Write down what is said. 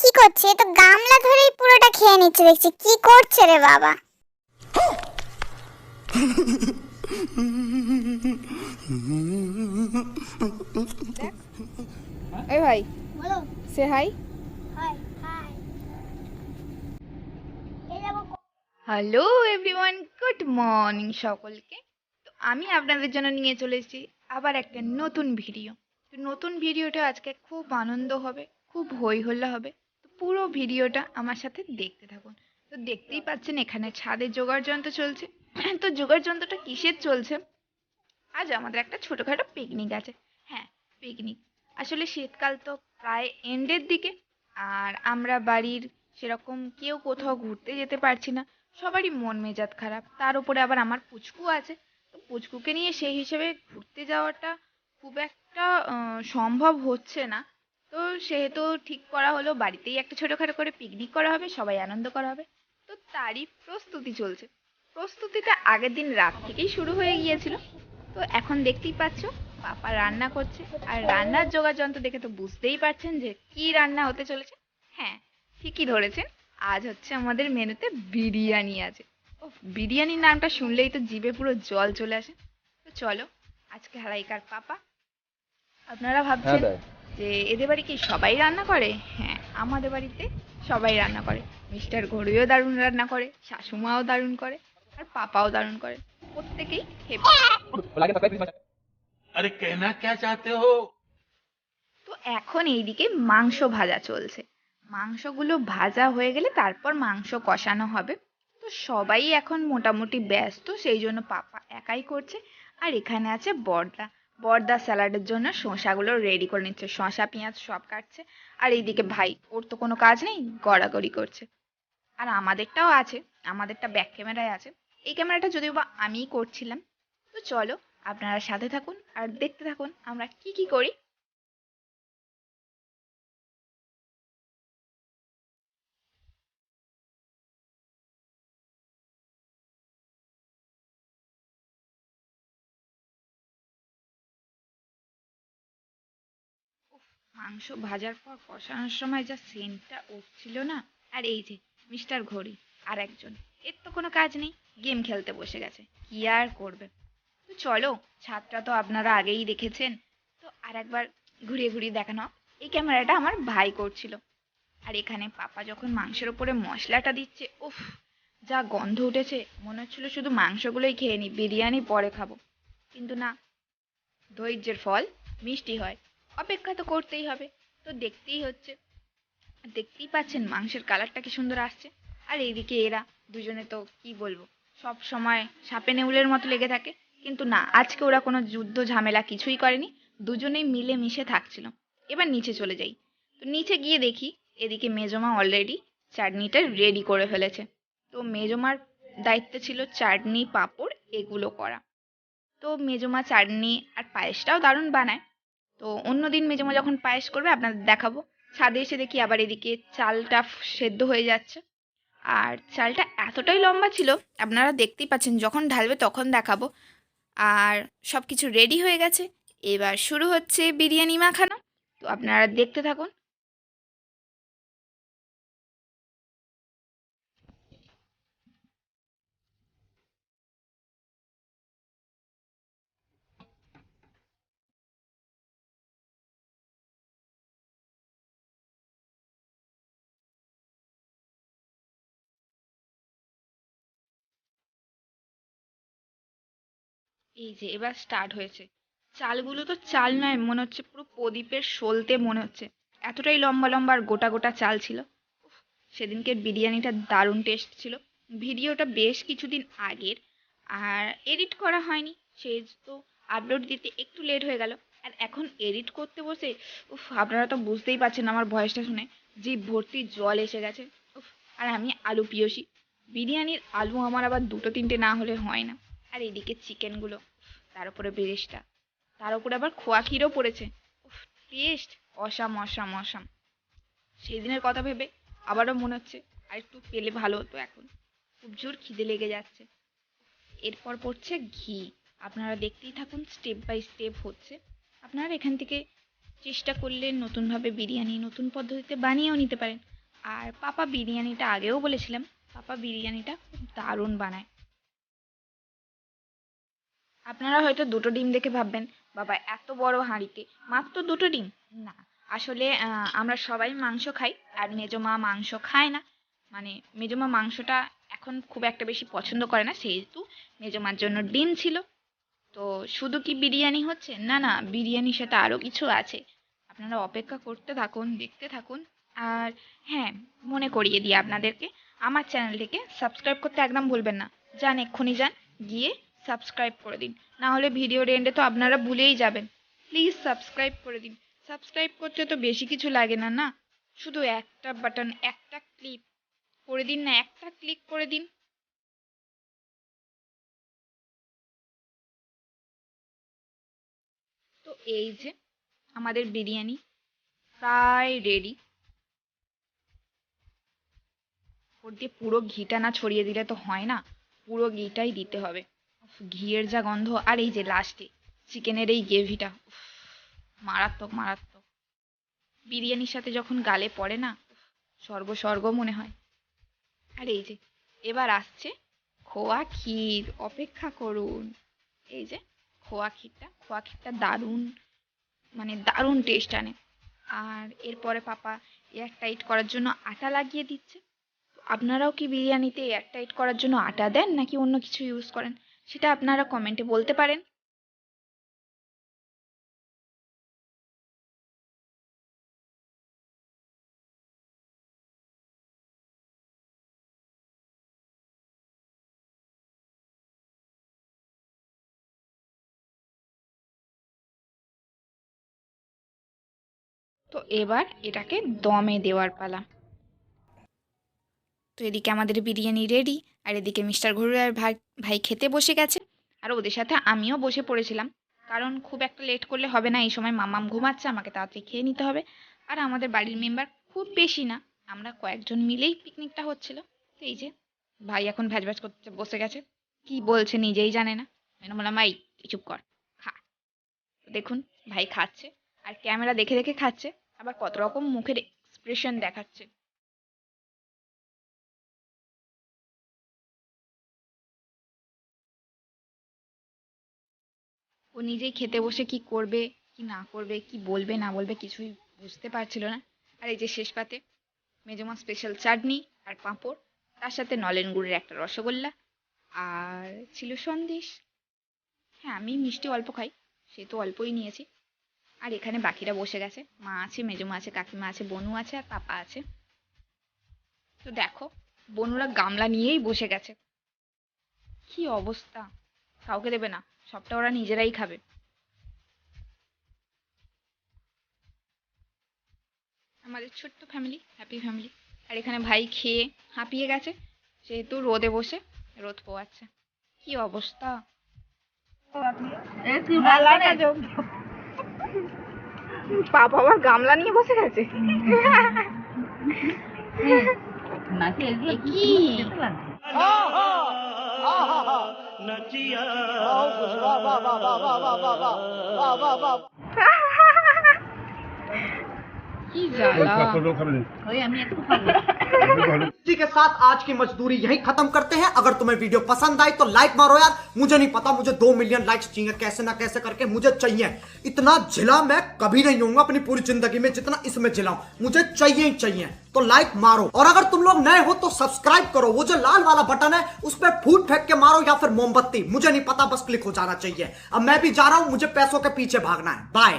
কি করছে? এ তো গামলা ধরেই পুরোটা খেয়ে নিচ্ছে দেখছি। কি করছে রে বাবা? দেখ এই ভাই, বলো। সে হাই। High high. এই দেখো। হ্যালো এভরিওয়ান, গুড মর্নিং সকলকে। তো আমি আপনাদের জন্য নিয়ে চলে এসেছি আবার একটা নতুন ভিডিও। তো নতুন ভিডিওটা আজকে খুব আনন্দ হবে, খুব হই হল্লা হবে। তো পুরো ভিডিওটা আমার সাথে দেখতে থাকুন। তো দেখতেই পাচ্ছেন এখানে ছাদে জোগাড় যন্ত্র চলছে। তো জোগাড় যন্ত্রটা কিসের চলছে? আজ আমাদের একটা ছোটখাটো পিকনিক আছে। হ্যাঁ, পিকনিক। আসলে শীতকাল তো প্রায় এন্ডের দিকে, আর আমরা বাড়ির সেরকম কেউ কোথাও ঘুরতে যেতে পারছি না। সবারই মন মেজাজ খারাপ, তার উপরে আবার আমার পুচকু আছে। তো পুচকুকে নিয়ে সেই হিসেবে ঘুরতে যাওয়াটা খুব একটা সম্ভব হচ্ছে না। তো সেহেতু ঠিক করা হলো বাড়িতেই একটা ছোটখাটো করে পিকনিক করা হবে, সবাই আনন্দ করা হবে। তো তারই প্রস্তুতি চলছে। প্রস্তুতিটা আগের দিন রাত থেকেই শুরু হয়ে গিয়েছিল। তো এখন দেখতেই পাচ্ছ পাপা রান্না করছে, আর রান্নার যোগাযন্ত্র দেখে তো বুঝতেই পারছেন যে কি রান্না হতে চলেছে। হ্যাঁ, ঠিকই ধরেছেন। আজ হচ্ছে আমাদের মেনুতে বিরিয়ানি আছে। ও, বিরিয়ানির নামটা শুনলেই তো জিভে পুরো জল চলে আসে। তো চলো, আজকে হারাইকার পাপা। আপনারা হ্যাঁ ভাবছেন দেয়। যে এদের বাড়ি কি সবাই রান্না করে? হ্যাঁ, আমাদের বাড়িতে সবাই রান্না করে। মিস্টার ঘড়িও দারুণ রান্না করে, শাশুমাও দারুণ করে, আর পাপাও দারুণ করে। প্রত্যেকেই happy. Like and subscribe please. अरे कहना क्या चाहते हो? তো এখন এইদিকে মাংস ভাজা চলছে। মাংসগুলো ভাজা হয়ে গেলে তারপর মাংস কষানো হবে। তো সবাই এখন মোটামুটি ব্যস্ত, সেই জন্য পাপা একাই করছে। আর এখানে আছে বড়দা। বড়দা স্যালাডের জন্য শসাগুলো রেডি করে নিচ্ছে, শসা পেঁয়াজ সব কাটছে। আর এইদিকে ভাই, ওর তো কোনো কাজ নেই, গড়াগড়ি করছে। আর আমাদেরটাও আছে, আমাদেরটা ব্যাক ক্যামেরায় আছে। এই ক্যামেরাটা যদিও বা আমিই করছিলাম। তো চলো, আপনারা সাথে থাকুন আর দেখতে থাকুন আমরা কি কি করি। উফ, মাংস ভাজার পর কষানোর সময় যা সেন্টটা উঠছিল না! আর এই যে মিস্টার ঘড়ি, আর একজন, এর তো কোনো কাজ নেই, গেম খেলতে বসে গেছে। কি আর করবে? তো চলো, ছাদটা তো আপনারা আগেই দেখেছেন। তো আর একবার ঘুরিয়ে ঘুরিয়ে দেখানো হোক। এই ক্যামেরাটা আমার ভাই করছিল। আর এখানে পাপা যখন মাংসের উপরে মশলাটা দিচ্ছে, উফ, যা গন্ধ উঠেছে, মনে হচ্ছিল শুধু মাংসগুলোই খেয়ে নি, বিরিয়ানি পরে খাবো। কিন্তু না, ধৈর্যের ফল মিষ্টি হয়। অপেক্ষা তো করতেই হবে। তো দেখতেই হচ্ছে। আর দেখতেই পাচ্ছেন মাংসের কালারটা কি সুন্দর আসছে। আর এইদিকে এরা দুজনে তো কি বলবো, সব সময় সাপে নেউলের মতো লেগে থাকে। কিন্তু না, আজকে ওরা কোনো যুদ্ধ ঝামেলা কিছুই করেনি। দুজনেই মিলে মিশে থাকছিল। এবার নিচে চলে যাই। তো নিচে গিয়ে দেখি এদিকে মেজমা অলরেডি চাটনিটা রেডি করে ফেলেছে। তো মেজমার দায়িত্ব ছিল চাটনি পাঁপড় এগুলো করা। তো মেজমা চাটনি আর পায়েসটাও দারুণ বানায়। তো অন্যদিন মেজমা যখন পায়েস করবে আপনাদের দেখাবো। ছাদে এসে দেখি আবার এদিকে চালটা সেদ্ধ হয়ে যাচ্ছে। আর চালটা এতটাই লম্বা ছিল, আপনারা দেখতেই পাচ্ছেন, যখন ঢালবে তখন দেখাবো। আর সব কিছু রেডি হয়ে গেছে। এবার শুরু হচ্ছে বিরিয়ানি মাখানো। তো আপনারা দেখতে থাকুন। এই যে এবার স্টার্ট হয়েছে। চালগুলো তো চাল নয়, মনে হচ্ছে পুরো প্রদীপের সলতে মনে হচ্ছে। এতটাই লম্বা লম্বা আর গোটা গোটা চাল ছিল। উফ, সেদিনকের বিরিয়ানিটা দারুণ টেস্ট ছিল। ভিডিওটা বেশ কিছুদিন আগের, আর এডিট করা হয়নি, সেই তো আপলোড দিতে একটু লেট হয়ে গেল। আর এখন এডিট করতে বসে, উফ, আপনারা তো বুঝতেই পারছেন আমার ভয়েসটা শুনে, জিভ ভর্তি জল এসে গেছে। উফ, আর আমি আলু পিয়সী। বিরিয়ানির আলু আমার আবার দুটো তিনটে না হলে হয় না। আর এদিকে চিকেনগুলো, তার উপরে বেরেস্তা, তার উপরে আবার খোয়া ক্ষীরও পড়েছে। উফ, টেস্ট অসাম অসাম অসাম। সেই দিনের কথা ভেবে আবারও মনে হচ্ছে আর একটু পেলে ভালো হতো। এখন খুব জোর খিদে লেগে যাচ্ছে। এরপর পড়ছে ঘি। আপনারা দেখতেই থাকুন, স্টেপ বাই স্টেপ হচ্ছে। আপনারা এখান থেকে চেষ্টা করলে নতুনভাবে বিরিয়ানি নতুন পদ্ধতিতে বানিয়েও নিতে পারেন। আর পাপা বিরিয়ানিটা আগেও বলেছিলাম, পাপা বিরিয়ানিটা খুব দারুণ বানায়। আপনারা হয়তো দুটো ডিম দেখে ভাববেন বাবা এত বড় হাঁড়িতে মাত্র দুটো ডিম। না, আসলে আমরা সবাই মাংস খাই, আর মেজমা মাংস খায় না। মানে মেজমা মাংসটা এখন খুব একটা বেশি পছন্দ করে না, সেহেতু মেজমার জন্য ডিম ছিল। তো শুধু কি বিরিয়ানি হচ্ছে? না না, বিরিয়ানির সাথে আরও কিছু আছে। আপনারা অপেক্ষা করতে থাকুন, দেখতে থাকুন। আর হ্যাঁ, মনে করিয়ে দিই আপনাদেরকে, আমার চ্যানেলটিকে সাবস্ক্রাইব করতে একদম ভুলবেন না। যান, এক্ষুনি যান, গিয়ে সাবস্ক্রাইব করে দিন, না হলে ভিডিওর এন্ডে তো আপনারা ভুলেই যাবেন। প্লিজ সাবস্ক্রাইব করে দিন। সাবস্ক্রাইব করতে তো বেশি কিছু লাগে না, না শুধু একটা বাটন, একটা ক্লিক করে দিন না, একটা ক্লিক করে দিন। তো এই যে আমাদের বিরিয়ানি প্রায় রেডি। ওর দিয়ে পুরো ঘিটা না ছড়িয়ে দিলে তো হয় না, পুরো ঘিটাই দিতে হবে। উফ, ঘিয়ের যা গন্ধ! আর এই যে লাস্টে চিকেনের এই গ্রেভিটা, মারাত্মক মারাত্মক। বিরিয়ানির সাথে যখন গালে পড়ে না, স্বর্গ স্বর্গ মনে হয়। আর এই যে এবার আসছে খোয়া ক্ষীর, অপেক্ষা করুন। এই যে খোয়া ক্ষীরটা দারুণ, মানে দারুণ টেস্ট আনে। আর এরপরে পাপা এয়ার টাইট করার জন্য আটা লাগিয়ে দিচ্ছে। তো আপনারাও কি বিরিয়ানিতে এয়ার টাইট করার জন্য আটা দেন নাকি অন্য কিছু ইউজ করেন, সেটা আপনারা কমেন্টে বলতে পারেন। তো এবার এটাকে দমে দেওয়ার পালা। তো এদিকে আমাদের বিরিয়ানি রেডি, আর এদিকে মিস্টার ঘরুয়ার ভাই ভাই খেতে বসে গেছে। আর ওদের সাথে আমিও বসে পড়েছিলাম, কারণ খুব একটা লেট করলে হবে না, এই সময় মামাম ঘুমাচ্ছে, আমাকে তাড়াতাড়ি খেয়ে নিতে হবে। আর আমাদের বাড়ির মেম্বার খুব বেশি না, আমরা কয়েকজন মিলেই পিকনিকটা হচ্ছিল। তো এই যে ভাই এখন ভ্যাজ ভ্যাজ করতে বসে গেছে, কি বলছে নিজেই জানে না। আমি বললাম ভাই তুই চুপ কর, খা। তো দেখুন ভাই খাচ্ছে, আর ক্যামেরা দেখে দেখে খাচ্ছে, আবার কত রকম মুখের এক্সপ্রেশন দেখাচ্ছে। ও নিজেই খেতে বসে কি করবে কি না করবে, কি বলবে না বলবে, কিছুই বুঝতে পারছিল না। আর এই যে শেষ পাতে মেজমা স্পেশাল চাটনি আর পাঁপড়, তার সাথে নলেন গুড়ের একটা রসগোল্লা, আর ছিল সন্দেশ। হ্যাঁ, আমি মিষ্টি অল্প খাই, সে তো অল্পই নিয়েছি। আর এখানে বাকিরা বসে গেছে, মা আছে, মেজমা আছে, কাকিমা আছে, বনু আছে, আর পাপা আছে। তো দেখো, বনুরা গামলা নিয়েই বসে গেছে। কি অবস্থা! কাউকে দেবে না, সবটা ওরা নিজেরাই খাবে। আমাদের ছোট্ট ফ্যামিলি, হ্যাপি ফ্যামিলি। আর এখানে ভাই খেয়ে হাঁপিয়ে গেছে, সেহেতু রোদে বসে রোদ পোয়াচ্ছে। কি অবস্থা! পাপা আবার গামলা নিয়ে বসে গেছে। এ কি! नचिया কি জ্বালা! इसी के साथ आज की मजदूरी यहीं खत्म करते हैं। अगर तुम्हें वीडियो पसंद आई तो लाइक मारो यार। मुझे नहीं पता, मुझे 2 मिलियन लाइक्स चाहिए, कैसे ना कैसे करके मुझे चाहिए। इतना झिला मैं कभी नहीं होऊंगा अपनी पूरी जिंदगी में जितना इसमें झिलाऊं, मुझे चाहिए ही चाहिए। तो लाइक मारो, और अगर तुम लोग नए हो तो सब्सक्राइब करो। वो जो लाल वाला बटन है उस पर फूट फेंक के मारो, या फिर मोमबत्ती, मुझे नहीं पता, बस क्लिक हो जाना चाहिए। अब मैं भी जा रहा हूं, मुझे पैसों के पीछे भागना है। बाय।